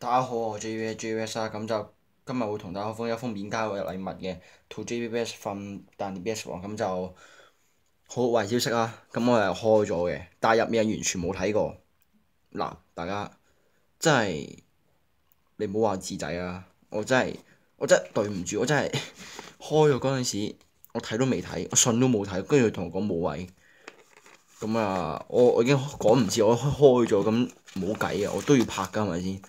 大家好，我係 JVS 啦，咁就今日會同大家分享一封免交嘅禮物嘅 To JVS from Dan BS 王，咁就好壞消息啦。咁我係開咗嘅，但係入面係完全冇睇過。嗱，大家真係你唔好話智仔啊！我真係對唔住，我真係開咗嗰陣時，我睇都未睇，我信都冇睇，跟住佢同我講冇位。咁啊，我已經趕唔切，我開咗，咁冇計啊，我都要拍㗎，係咪先？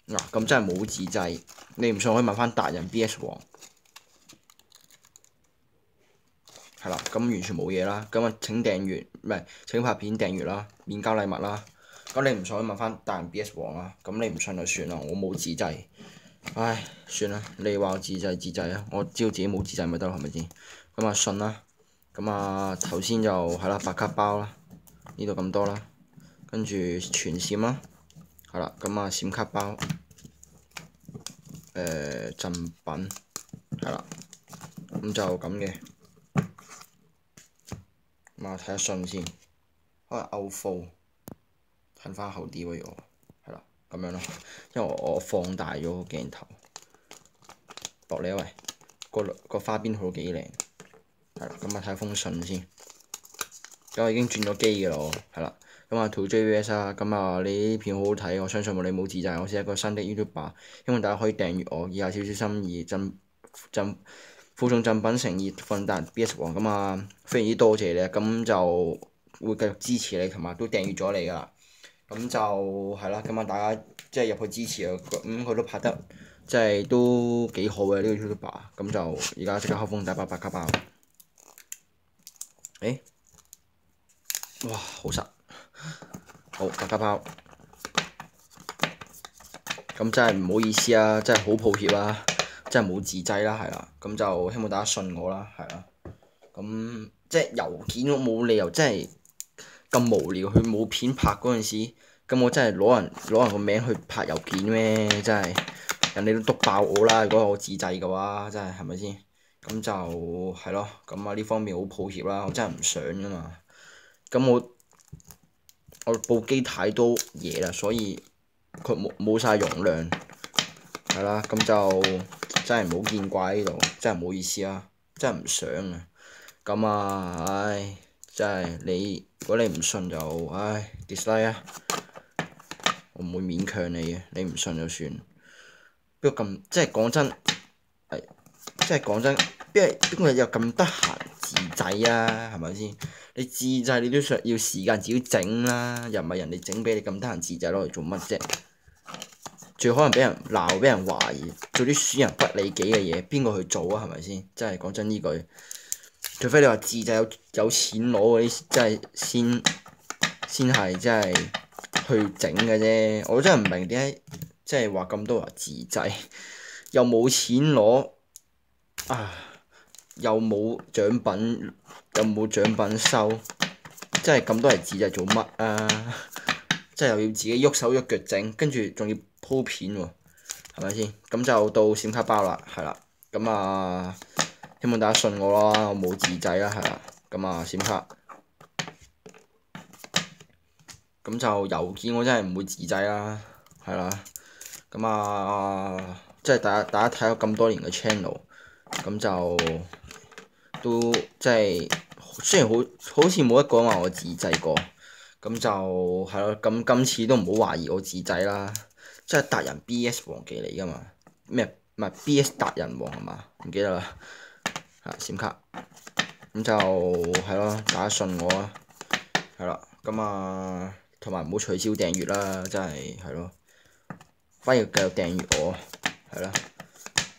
嗱，咁真係冇自制，你唔信可以問翻達人 BS 王，係啦，咁完全冇嘢啦，咁啊請訂閱，唔係請拍片訂閱啦，免交禮物啦，咁你唔信可以問翻達人 BS 王啦，咁你唔信就算啦，我冇自制，唉，算啦，你話我自制啊，我知道自己冇自制咪得咯，係咪先？咁啊信啦，咁啊頭先就係啦，白卡包啦，呢度咁多啦，跟住全閃啦，係啦，咁啊閃卡包。贈品係啦，咁就咁嘅。咁啊睇下信先，可能 outflow 褪翻後啲喎，要係啦，咁樣咯，因為我放大咗個鏡頭，落嚟啊喂，個花邊好幾靚，係啦，咁啊睇下封信先，咁我已經轉咗機嘅咯，係啦，咁啊 To JVS 啊，咁啊你呢片好好睇，我相信你冇自製，我是一個新的 YouTuber，希望大家可以訂閱我，以下少少心意附送贈品誠意奮達 BS 王，咁啊非常之多謝你，咁就會繼續支持你，同埋都訂閱咗你噶啦，咁就係啦，咁啊大家即係入去支持啊，咁佢都拍得即係都幾好嘅呢個 YouTuber，咁就而家即刻開封第一包白卡包，哇好實，好白卡包，咁真係唔好意思啊，真係好抱歉啦。真係冇自制啦，係啦，咁就希望大家信我啦，係啦，咁即係郵件我冇理由真係咁無聊，佢冇片拍嗰陣時，咁我真係攞人個名去拍郵件咩？真係人哋都篤爆我啦！如果我自製嘅話，真係係咪先？咁就係咯，咁啊呢方面好抱歉啦，我真係唔想噶嘛。咁我部機太多嘢啦，所以佢冇晒容量，係啦，咁就。真係唔好見怪呢度，真係唔好意思啊，真係唔想啊。咁啊，唉，真係如果你唔信就唉 dislike 啊，我唔會勉強你嘅，你唔信就算。不過咁即係講真，即係講真，邊個有咁得閒自製啊？係咪先？你自製你都要時間自己整啦，又唔係人哋整俾你，咁得閒自製攞嚟做乜啫？最可能俾人鬧，俾人懷疑，做啲損人不利己嘅嘢，邊個去做啊？係咪先？真係講真呢句，除非你話自製有錢攞嗰啲，真係先係真係去整嘅啫。我真係唔明點解，即係話咁多人自製，又冇錢攞啊，又冇獎品，又冇獎品收，真係咁多人自製做乜啊？即係又要自己喐手喐腳整，跟住仲要鋪片喎，係咪先？咁就到閃卡包啦，係啦。咁啊，希望大家信我啦，我冇自製啦，係啦。咁啊，閃卡。咁就郵件我真係唔會自製啦，係啦。咁啊，即係大家睇咗咁多年嘅 channel，咁就都即係雖然好似冇一個人話我自製過。咁就係咯，咁今次都唔好懷疑我自製啦，即係達人 BS 王寄嚟噶嘛？咩唔係 BS 達人王係嘛？唔記得啦，閃卡，咁就係咯，大家信我啊，係啦，咁啊，同埋唔好取消訂閱啦，真係咯，反而繼續訂閱我，係啦，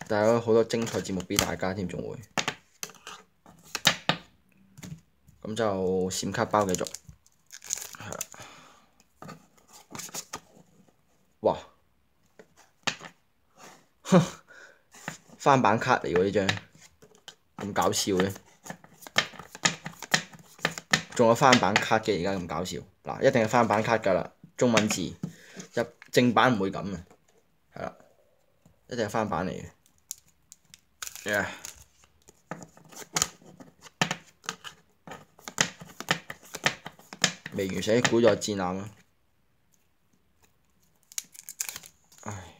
帶咗好多精彩節目俾大家添，仲會，咁就閃卡包繼續。哇！翻版卡嚟喎呢張，咁搞笑嘅，仲有翻版卡嘅而家咁搞笑，嗱一定係翻版卡㗎啦，中文字入正版唔會咁嘅，係啦，一定係翻版嚟嘅。Yeah. 未完成古代戰艦啊！唉。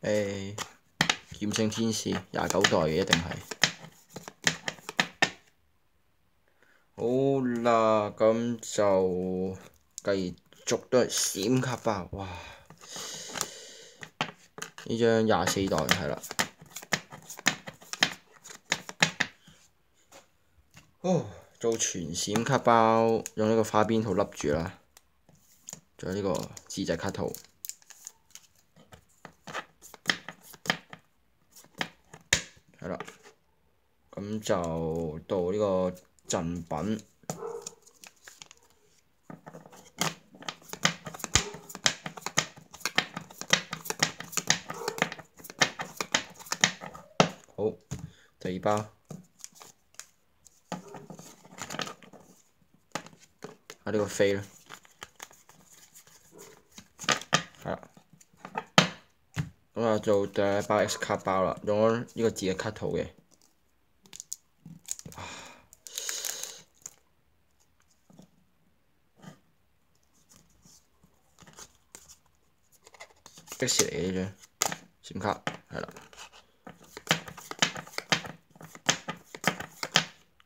劍聖天使29代嘅一定係。好啦，咁就繼續都係閃卡包，哇！呢張24代係啦。做全閃卡包，用呢個花邊套笠住啦，仲有呢個自製卡套，係啦，咁就到呢個贈品，好，第2包。呢個飛啦，係啦，咁啊做第1包 X 卡包啦，用咗呢個自嘅卡套嘅，X 嚟嘅呢張閃卡，係啦，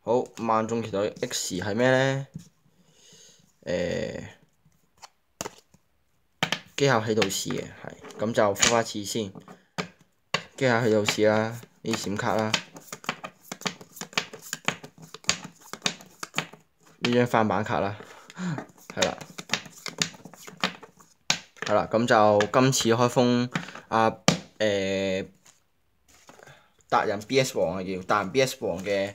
好，萬眾期待 X 係咩咧？機械起動士嘅係，咁就復翻次先。機械起動士啦，呢啲閃卡啦，呢張翻版卡啦，係啦，咁就今次開封達人 BS 王啊，叫達人 BS 王嘅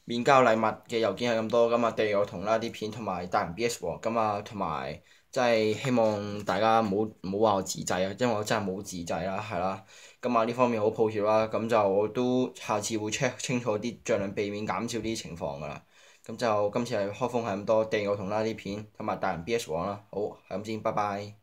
面交禮物嘅郵件係咁多，咁啊地我同啦啲片同埋達人 BS 王，咁啊同埋即係希望大家唔好話我自製啊，因為我真係冇自製啦，係啦，咁啊呢方面好抱歉啦，咁就我都下次會 check 清楚啲，盡量避免減少啲情況㗎啦，咁就今次係開封係咁多，地我同啦啲片同埋達人 BS 王啦，好係咁先，拜拜。